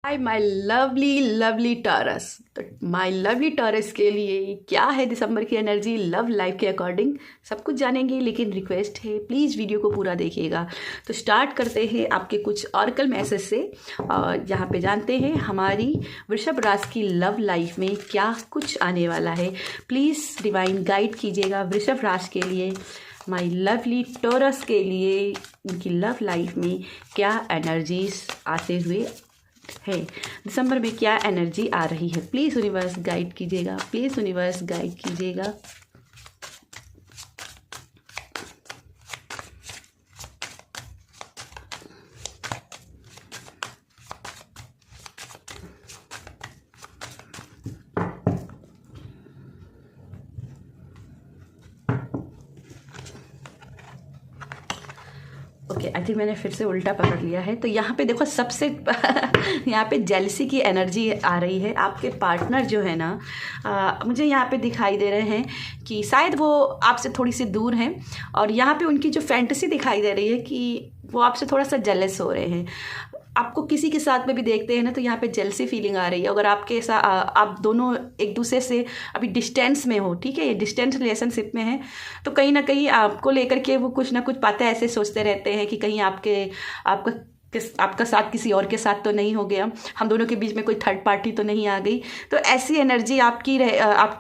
Hi my lovely lovely taurus. तो my lovely taurus के लिए क्या है दिसंबर की एनर्जी लव लाइफ के अकॉर्डिंग सब कुछ जानेंगे, लेकिन रिक्वेस्ट है प्लीज़ वीडियो को पूरा देखिएगा। तो स्टार्ट करते हैं आपके कुछ ऑरेकल मैसेज से, जहाँ पे जानते हैं हमारी वृषभ राशि की लव लाइफ में क्या कुछ आने वाला है। प्लीज़ डिवाइन गाइड कीजिएगा वृषभ राशि के लिए, माय लवली टॉरस के लिए उनकी लव लाइफ में क्या एनर्जीज आते हुए है, दिसंबर में क्या एनर्जी आ रही है। प्लीज़ यूनिवर्स गाइड कीजिएगा, प्लीज़ यूनिवर्स गाइड कीजिएगा। ओके, आई थिंक मैंने फिर से उल्टा पकड़ लिया है। तो यहाँ पे देखो सबसे यहाँ पे जेलसी की एनर्जी आ रही है। आपके पार्टनर जो है ना, मुझे यहाँ पे दिखाई दे रहे हैं कि शायद वो आपसे थोड़ी सी दूर हैं, और यहाँ पे उनकी जो फैंटेसी दिखाई दे रही है कि वो आपसे थोड़ा सा जेलस हो रहे हैं। आपको किसी के साथ में भी देखते हैं ना, तो यहाँ पे जेलसी फीलिंग आ रही है। अगर आपके साथ आप दोनों एक दूसरे से अभी डिस्टेंस में हो, ठीक है, ये डिस्टेंस रिलेशनशिप में है, तो कहीं ना कहीं आपको लेकर के वो कुछ ना कुछ बातें ऐसे सोचते रहते हैं कि कहीं आपका साथ किसी और के साथ तो नहीं हो गया, हम दोनों के बीच में कोई थर्ड पार्टी तो नहीं आ गई। तो ऐसी एनर्जी आपकी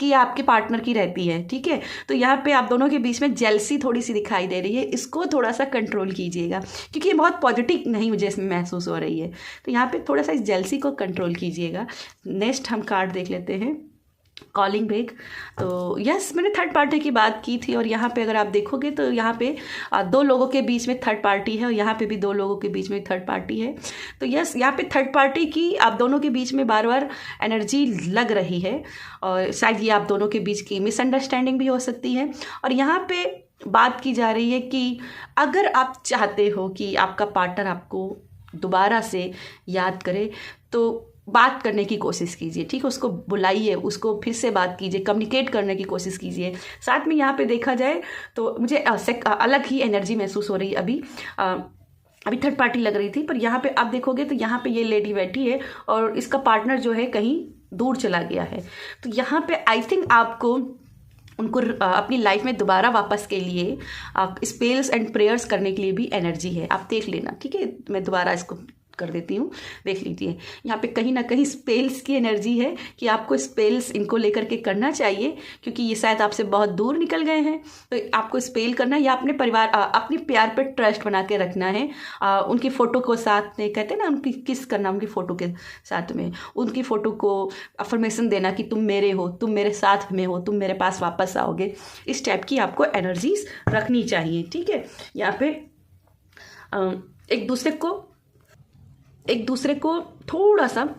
या आपके पार्टनर की रहती है, ठीक है। तो यहाँ पे आप दोनों के बीच में जेलसी थोड़ी सी दिखाई दे रही है, इसको थोड़ा सा कंट्रोल कीजिएगा, क्योंकि ये बहुत पॉजिटिव नहीं मुझे इसमें महसूस हो रही है। तो यहाँ पे थोड़ा सा इस जेलसी को कंट्रोल कीजिएगा। नेक्स्ट हम कार्ड देख लेते हैं, कॉलिंग बैक। तो यस, मैंने थर्ड पार्टी की बात की थी, और यहाँ पे अगर आप देखोगे तो यहाँ पे दो लोगों के बीच में थर्ड पार्टी है, और यहाँ पे भी दो लोगों के बीच में थर्ड पार्टी है। तो यस, यहाँ पे थर्ड पार्टी की आप दोनों के बीच में बार बार एनर्जी लग रही है, और शायद ये आप दोनों के बीच की मिसअंडरस्टैंडिंग भी हो सकती है। और यहाँ पे बात की जा रही है कि अगर आप चाहते हो कि आपका पार्टनर आपको दोबारा से याद करे, तो बात करने की कोशिश कीजिए, ठीक है, उसको बुलाइए, उसको फिर से बात कीजिए, कम्युनिकेट करने की कोशिश कीजिए। साथ में यहाँ पे देखा जाए तो मुझे अलग ही एनर्जी महसूस हो रही है। अभी थर्ड पार्टी लग रही थी, पर यहाँ पे आप देखोगे तो यहाँ पे ये लेडी बैठी है, और इसका पार्टनर जो है कहीं दूर चला गया है। तो यहाँ पे आई थिंक आपको उनको अपनी लाइफ में दोबारा वापस के लिए स्पेल्स एंड प्रेयर्स करने के लिए भी एनर्जी है। आप देख लेना, ठीक है, मैं दोबारा इसको कर देती हूँ, देख लीजिए। यहाँ पे कहीं ना कहीं स्पेल्स की एनर्जी है कि आपको स्पेल्स इनको लेकर के करना चाहिए, क्योंकि ये शायद आपसे बहुत दूर निकल गए हैं। तो आपको स्पेल करना, या अपने परिवार अपने प्यार पे ट्रस्ट बना के रखना है। उनकी फ़ोटो को साथ में, कहते हैं ना, उनकी किस करना, उनकी फ़ोटो के साथ में उनकी फ़ोटो को अफर्मेशन देना कि तुम मेरे हो, तुम मेरे साथ में हो, तुम मेरे पास वापस आओगे। इस टाइप की आपको एनर्जीज रखनी चाहिए, ठीक है। यहाँ पे एक दूसरे को थोड़ा सा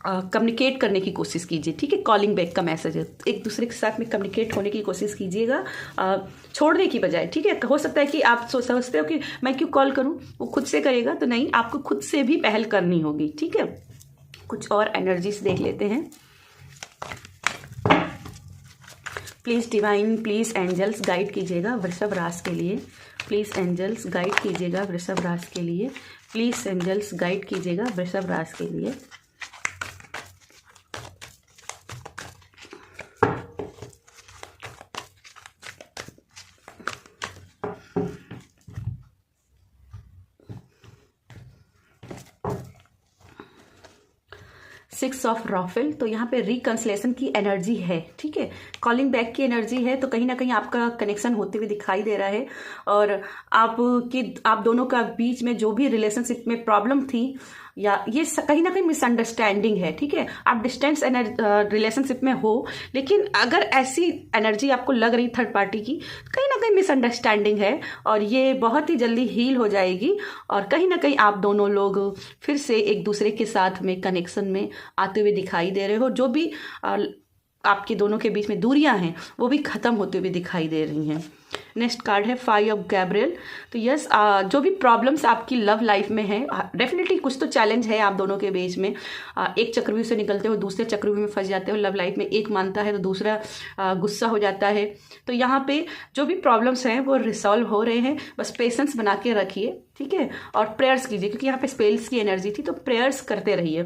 कम्युनिकेट करने की कोशिश कीजिए, ठीक है। कॉलिंग बैक का मैसेज है, एक दूसरे के साथ में कम्युनिकेट होने की कोशिश कीजिएगा, छोड़ने की बजाय, ठीक है। हो सकता है कि आप समझते हो कि मैं क्यों कॉल करूं, वो खुद से करेगा, तो नहीं, आपको खुद से भी पहल करनी होगी, ठीक है। कुछ और एनर्जीज देख लेते हैं। Please divine, please angels guide कीजिएगा वृषभ राशि के लिए। प्लीज़ एंजल्स गाइड कीजिएगा वृषभ राशि के लिए। प्लीज़ एंजल्स गाइड कीजिएगा वृषभ राशि के लिए। सिक्स ऑफ रॉफेल। तो यहाँ पे रिकंसिलेशन की एनर्जी है, ठीक है, कॉलिंग बैक की एनर्जी है। तो कहीं ना कहीं आपका कनेक्शन होते हुए दिखाई दे रहा है, और आप दोनों का बीच में जो भी रिलेशनशिप में प्रॉब्लम थी, या ये कहीं ना कहीं मिसअंडरस्टैंडिंग है, ठीक है। आप डिस्टेंस रिलेशनशिप में हो, लेकिन अगर ऐसी एनर्जी आपको लग रही थर्ड पार्टी की, कहीं ना कहीं मिसअंडरस्टैंडिंग है, और ये बहुत ही जल्दी हील हो जाएगी, और कहीं ना कहीं आप दोनों लोग फिर से एक दूसरे के साथ में कनेक्शन में आते हुए दिखाई दे रहे हो। जो भी आपके दोनों के बीच में दूरियां हैं वो भी ख़त्म होते हुए दिखाई दे रही हैं। नेक्स्ट कार्ड है 5 ऑफ गैब्रियल। तो यस, जो भी प्रॉब्लम्स आपकी लव लाइफ में है, डेफिनेटली कुछ तो चैलेंज है आप दोनों के बीच में। एक चक्रव्यूह से निकलते हो दूसरे चक्रव्यूह में फंस जाते हो लव लाइफ में, एक मानता है तो दूसरा गुस्सा हो जाता है। तो यहाँ पे जो भी प्रॉब्लम्स हैं वो रिसॉल्व हो रहे हैं, बस पेशेंस बना के रखिए, ठीक है, और प्रेयर्स कीजिए, क्योंकि यहाँ पे स्पेल्स की एनर्जी थी, तो प्रेयर्स करते रहिए।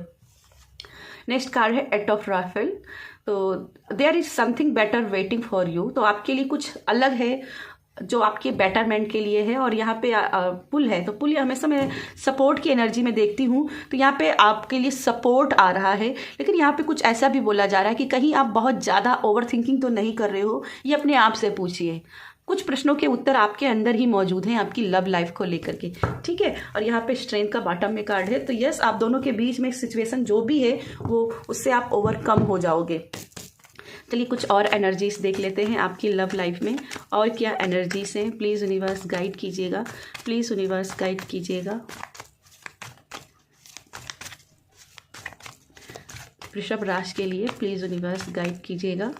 नेक्स्ट कार्ड है 8 ऑफ राफेल। तो there is something better waiting for you. तो आपके लिए कुछ अलग है जो आपके बेटरमेंट के लिए है। और यहाँ पे पुल है, तो पुल हमेशा मैं सपोर्ट की एनर्जी में देखती हूँ, तो यहाँ पे आपके लिए सपोर्ट आ रहा है। लेकिन यहाँ पे कुछ ऐसा भी बोला जा रहा है कि कहीं आप बहुत ज़्यादा ओवर थिंकिंग तो नहीं कर रहे हो, ये अपने आप से पूछिए। कुछ प्रश्नों के उत्तर आपके अंदर ही मौजूद हैं आपकी लव लाइफ को लेकर के, ठीक है। और यहाँ पे स्ट्रेंथ का बॉटम में कार्ड है। तो यस, आप दोनों के बीच में सिचुएशन जो भी है वो उससे आप ओवरकम हो जाओगे। चलिए कुछ और एनर्जीज देख लेते हैं आपकी लव लाइफ में और क्या एनर्जीज हैं। प्लीज़ यूनिवर्स गाइड कीजिएगा, प्लीज़ यूनिवर्स गाइड कीजिएगा। वृषभ राशि के लिए प्लीज़ यूनिवर्स गाइड कीजिएगा।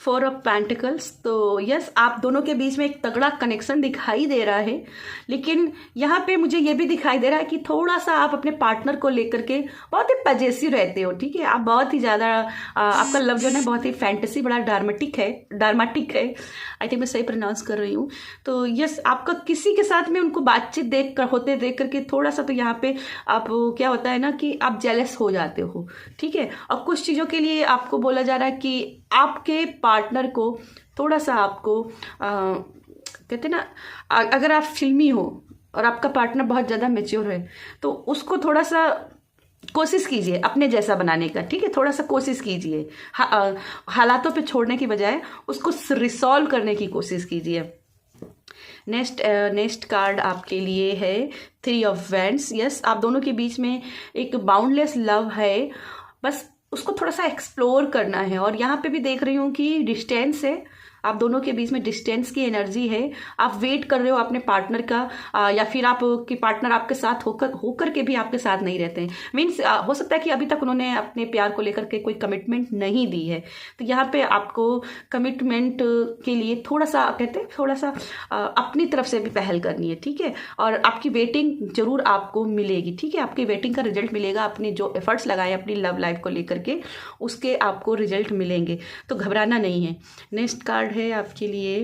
Four of pentacles. तो यस, आप दोनों के बीच में एक तगड़ा कनेक्शन दिखाई दे रहा है, लेकिन यहाँ पे मुझे ये भी दिखाई दे रहा है कि थोड़ा सा आप अपने पार्टनर को लेकर के बहुत ही पजेसिव रहते हो, ठीक है। आप बहुत ही ज़्यादा आपका लव जो है बहुत ही फैंटेसी, बड़ा ड्रामेटिक है। आई थिंक मैं सही प्रोनाउंस कर रही हूँ। तो यस, आपका किसी के साथ में उनको बातचीत देख करके थोड़ा सा तो यहाँ पे आप क्या होता है ना कि आप जेलस हो जाते हो, ठीक है। और कुछ चीज़ों के लिए आपको बोला जा रहा है कि आपके पार्टनर को थोड़ा सा आपको कहते ना, अगर आप फिल्मी हो और आपका पार्टनर बहुत ज़्यादा मैच्योर है तो उसको थोड़ा सा कोशिश कीजिए अपने जैसा बनाने का, ठीक है। थोड़ा सा कोशिश कीजिए, हालातों पे छोड़ने की बजाय उसको रिसॉल्व करने की कोशिश कीजिए। नेक्स्ट कार्ड आपके लिए है 3 ऑफ वैंड्स। यस, आप दोनों के बीच में एक बाउंडलेस लव है, बस उसको थोड़ा सा एक्सप्लोर करना है। और यहाँ पे भी देख रही हूँ कि डिस्टेंस है, आप दोनों के बीच में डिस्टेंस की एनर्जी है। आप वेट कर रहे हो अपने पार्टनर का, या फिर आपके पार्टनर आपके साथ होकर के भी आपके साथ नहीं रहते हैं। मीन्स हो सकता है कि अभी तक उन्होंने अपने प्यार को लेकर के कोई कमिटमेंट नहीं दी है। तो यहाँ पे आपको कमिटमेंट के लिए थोड़ा सा कहते हैं, थोड़ा सा अपनी तरफ से भी पहल करनी है, ठीक है। और आपकी वेटिंग जरूर आपको मिलेगी, ठीक है। आपकी वेटिंग का रिजल्ट मिलेगा, अपने जो एफर्ट्स लगाए अपनी लव लाइफ को लेकर के उसके आपको रिजल्ट मिलेंगे, तो घबराना नहीं है। नेक्स्ट कार्ड है आपके लिए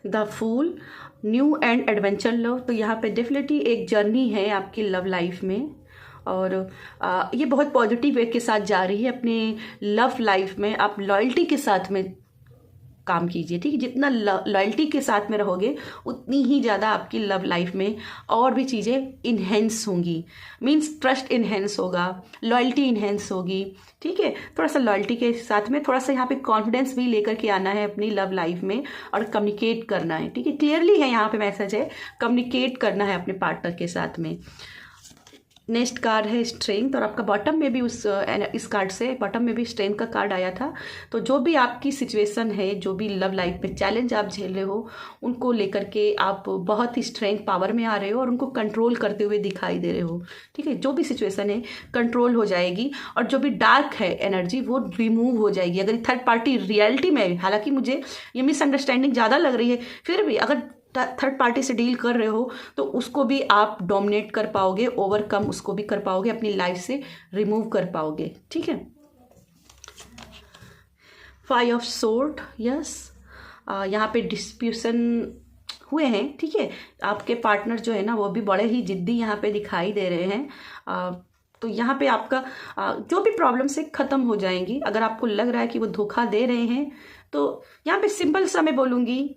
the fool, new and adventure love. तो यहाँ पे डेफिनेटली एक जर्नी है आपकी लव लाइफ में, और ये बहुत पॉजिटिव वे के साथ जा रही है। अपने लव लाइफ में आप लॉयल्टी के साथ में काम कीजिए, ठीक है। जितना लॉयल्टी के साथ में रहोगे उतनी ही ज़्यादा आपकी लव लाइफ में और भी चीज़ें इन्हेंस होंगी। मीन्स ट्रस्ट इन्हेंस होगा, लॉयल्टी इन्हेंस होगी, ठीक है। थोड़ा सा लॉयल्टी के साथ में थोड़ा सा यहाँ पे कॉन्फिडेंस भी लेकर के आना है अपनी लव लाइफ में, और कम्युनिकेट करना है, ठीक है। क्लियरली है यहाँ पे मैसेज है, कम्युनिकेट करना है अपने पार्टनर के साथ में। नेक्स्ट कार्ड है स्ट्रेंथ, और आपका बॉटम में भी इस कार्ड से बॉटम में भी स्ट्रेंथ का कार्ड आया था। तो जो भी आपकी सिचुएशन है, जो भी लव लाइफ में चैलेंज आप झेल रहे हो, उनको लेकर के आप बहुत ही स्ट्रेंथ पावर में आ रहे हो और उनको कंट्रोल करते हुए दिखाई दे रहे हो, ठीक है। जो भी सिचुएशन है कंट्रोल हो जाएगी, और जो भी डार्क है एनर्जी वो रिमूव हो जाएगी। अगर थर्ड पार्टी रियलिटी में, हालांकि मुझे ये मिसअंडरस्टैंडिंग ज़्यादा लग रही है, फिर भी अगर थर्ड पार्टी से डील कर रहे हो तो उसको भी आप डोमिनेट कर पाओगे, ओवरकम उसको भी कर पाओगे, अपनी लाइफ से रिमूव कर पाओगे, ठीक है। 5 ऑफ सोर्ड। यस, यहाँ पे डिस्प्यूशन हुए हैं, ठीक है। आपके पार्टनर जो है ना वो भी बड़े ही जिद्दी यहाँ पे दिखाई दे रहे हैं। तो यहाँ पे आपका जो भी प्रॉब्लम से ख़त्म हो जाएंगी। अगर आपको लग रहा है कि वो धोखा दे रहे हैं तो यहाँ पे सिंपल सा मैं बोलूँगी,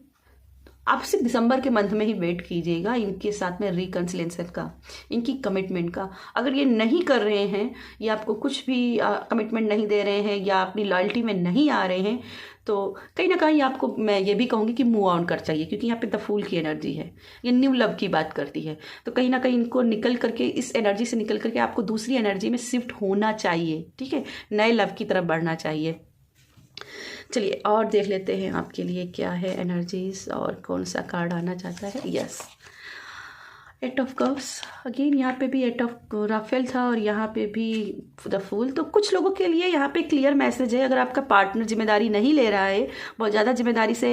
आप सिर्फ दिसंबर के मंथ में ही वेट कीजिएगा इनके साथ में रिकन्सिलेशन का, इनकी कमिटमेंट का। अगर ये नहीं कर रहे हैं या आपको कुछ भी कमिटमेंट नहीं दे रहे हैं या अपनी लॉयल्टी में नहीं आ रहे हैं, तो कहीं ना कहीं आपको मैं ये भी कहूँगी कि मूव ऑन कर चाहिए, क्योंकि यहाँ पे द फूल की एनर्जी है, ये न्यू लव की बात करती है। तो कहीं ना कहीं इनको निकल करके, इस एनर्जी से निकल करके आपको दूसरी एनर्जी में शिफ्ट होना चाहिए, ठीक है। नए लव की तरफ बढ़ना चाहिए। चलिए और देख लेते हैं आपके लिए क्या है एनर्जीज और कौन सा कार्ड आना चाहता है। यस, 8 ऑफ कप्स अगेन, यहाँ पे भी 8 ऑफ राफेल था और यहाँ पे भी द फूल। तो कुछ लोगों के लिए यहाँ पे क्लियर मैसेज है, अगर आपका पार्टनर जिम्मेदारी नहीं ले रहा है, बहुत ज़्यादा जिम्मेदारी से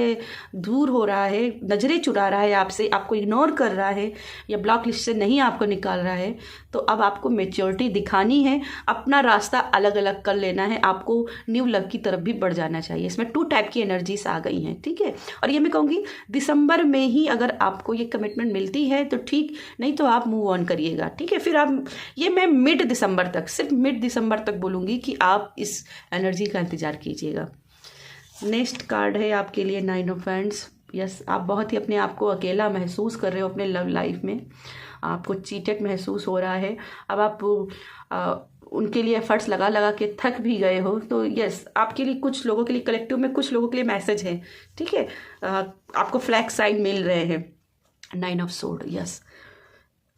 दूर हो रहा है, नज़रें चुरा रहा है आपसे, आपको इग्नोर कर रहा है या ब्लॉक लिस्ट से नहीं आपको निकाल रहा है, तो अब आपको मेच्योरिटी दिखानी है, अपना रास्ता अलग अलग कर लेना है, आपको न्यू लव की तरफ भी बढ़ जाना चाहिए। इसमें 2 टाइप की एनर्जीज आ गई हैं, ठीक है। और ये मैं कहूँगी दिसंबर में ही अगर आपको ये कमिटमेंट मिलती है तो ठीक, नहीं तो आप मूव ऑन करिएगा, ठीक है। फिर आप, ये मैं मिड दिसंबर तक, सिर्फ मिड दिसंबर तक बोलूँगी कि आप इस एनर्जी का इंतज़ार कीजिएगा। नेक्स्ट कार्ड है आपके लिए 9 ऑफ हैंड्स। यस, आप बहुत ही अपने आप को अकेला महसूस कर रहे हो अपने लव लाइफ में, आपको चीटेड महसूस हो रहा है। अब आप उनके लिए एफर्ट्स लगा लगा के थक भी गए हो। तो यस, आपके लिए, कुछ लोगों के लिए, कलेक्टिव में कुछ लोगों के लिए मैसेज है, ठीक है। आपको फ्लैग साइन मिल रहे हैं, 9 of sword. Yes,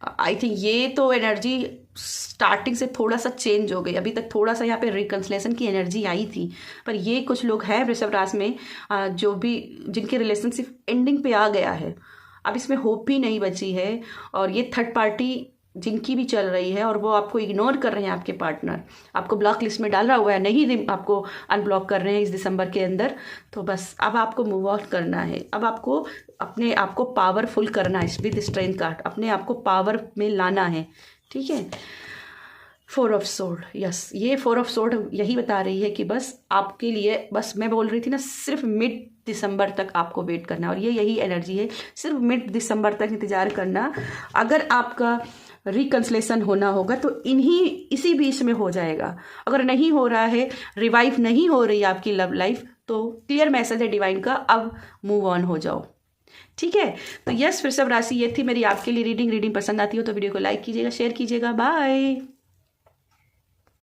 I think ये तो एनर्जी स्टार्टिंग से थोड़ा सा चेंज हो गई। अभी तक थोड़ा सा यहाँ पे रिकन्सिलेशन की एनर्जी आई थी, पर ये कुछ लोग हैं वृषभ राशि में जो भी, जिनके रिलेशनशिप एंडिंग पे आ गया है, अब इसमें होप ही नहीं बची है। और ये थर्ड पार्टी जिनकी भी चल रही है और वो आपको इग्नोर कर रहे हैं, आपके पार्टनर आपको ब्लॉक लिस्ट में डाला हुआ है, नहीं आपको अनब्लॉक कर रहे हैं इस दिसंबर के अंदर, तो बस अब आपको मूव ऑन करना है। अब आपको अपने आप को पावरफुल करना है, विद स्ट्रेंथ कार्ड अपने आप को पावर में लाना है, ठीक है। 4 ऑफ सोर्ड। यस, ये 4 ऑफ सोर्ड यही बता रही है कि बस आपके लिए, बस मैं बोल रही थी ना, सिर्फ मिड दिसंबर तक आपको वेट करना है, और ये यही एनर्जी है, सिर्फ मिड दिसंबर तक इंतजार करना। अगर आपका रिकन्सिलेशन होना होगा तो इसी बीच में हो जाएगा। अगर नहीं हो रहा है, रिवाइव नहीं हो रही आपकी लव लाइफ, तो क्लियर मैसेज है डिवाइन का, अब मूव ऑन हो जाओ, ठीक है। तो यस, वृषभ राशि, ये थी मेरी आपके लिए रीडिंग। पसंद आती हो तो वीडियो को लाइक कीजिएगा, शेयर कीजिएगा। बाय।